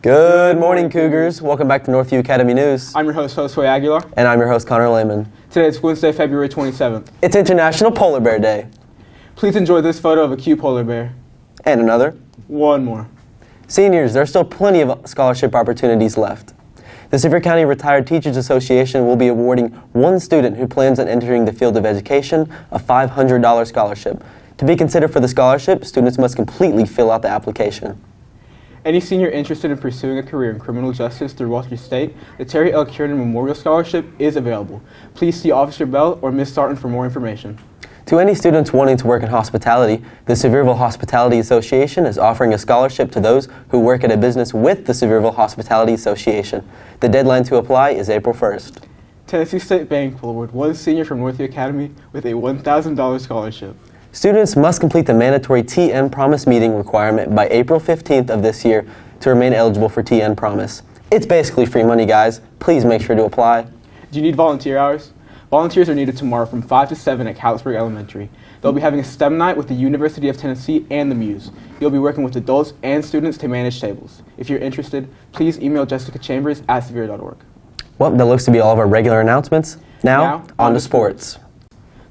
Good morning, Cougars. Welcome back to Northview Academy News. I'm your host, Josue Aguilar. And I'm your host, Connor Laymon. Today is Wednesday, February 27th. It's International Polar Bear Day. Please enjoy this photo of a cute polar bear. And another. One more. Seniors, there are still plenty of scholarship opportunities left. The Sevier County Retired Teachers Association will be awarding one student who plans on entering the field of education a $500 scholarship. To be considered for the scholarship, students must completely fill out the application. Any senior interested in pursuing a career in criminal justice throughout your state, the Terry L. Kiernan Memorial Scholarship is available. Please see Officer Bell or Ms. Sarton for more information. To any students wanting to work in hospitality, the Sevierville Hospitality Association is offering a scholarship to those who work at a business with the Sevierville Hospitality Association. The deadline to apply is April 1st. Tennessee State Bank will award one senior from Northview Academy with a $1,000 scholarship. Students must complete the mandatory TN Promise meeting requirement by April 15th of this year to remain eligible for TN Promise. It's basically free money, guys. Please make sure to apply. Do you need volunteer hours? Volunteers are needed tomorrow from 5 to 7 at Calixburg Elementary. They'll be having a STEM night with the University of Tennessee and the Muse. You'll be working with adults and students to manage tables. If you're interested, please email Jessica Chambers at sevier.org. Well, that looks to be all of our regular announcements. Now on to sports.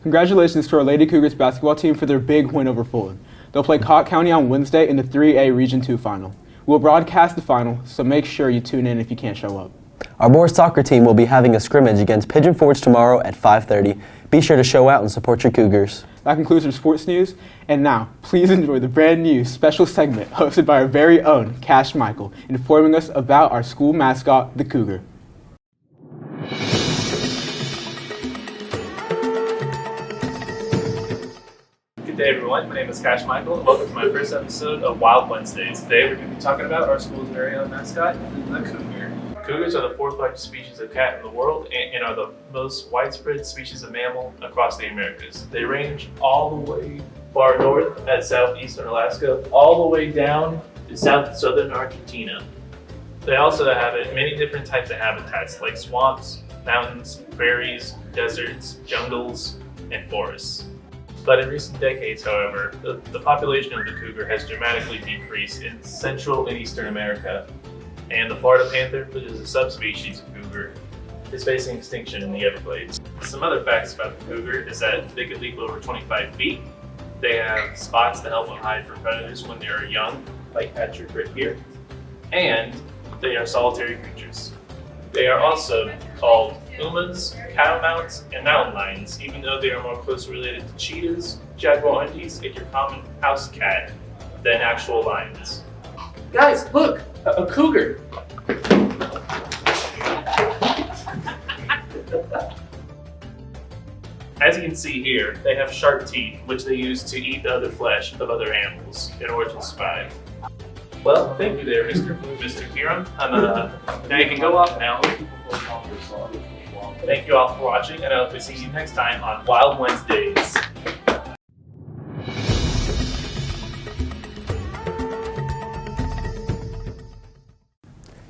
Congratulations to our Lady Cougars basketball team for their big win over Fulton. They'll play Cott County on Wednesday in the 3A Region 2 final. We'll broadcast the final, so make sure you tune in if you can't show up. Our boys soccer team will be having a scrimmage against Pigeon Forge tomorrow at 5:30. Be sure to show out and support your Cougars. That concludes our sports news. And now, please enjoy the brand new special segment hosted by our very own Cash Michael, informing us about our school mascot, the Cougar. Good day, everyone. My name is Cash Michael, and welcome to my first episode of Wild Wednesdays. Today, we're going to be talking about our school's very own mascot, the cougar. Cougars are the fourth largest species of cat in the world and are the most widespread species of mammal across the Americas. They range all the way far north at southeastern Alaska, all the way down to southern Argentina. They also inhabit many different types of habitats like swamps, mountains, prairies, deserts, jungles, and forests. But in recent decades, however, the population of the cougar has dramatically decreased in Central and Eastern America, and the Florida panther, which is a subspecies of cougar, is facing extinction in the Everglades. Some other facts about the cougar is that they can leap over 25 feet. They have spots to help them hide from predators when they are young, like Patrick right here, and they are solitary creatures. They are also called pumas, catamounts, and mountain lions, even though they are more closely related to cheetahs, jaguarundi, and your common house cat than actual lions. Guys, look! A cougar! As you can see here, they have sharp teeth, which they use to eat the other flesh of other animals in order to survive. Well, thank you there, Mr. Kieran. Now you can go off now. Thank you all for watching, and I hope to see you next time on Wild Wednesdays.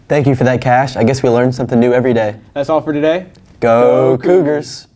Thank you for that, Cash. I guess we learn something new every day. That's all for today. Go Cougars!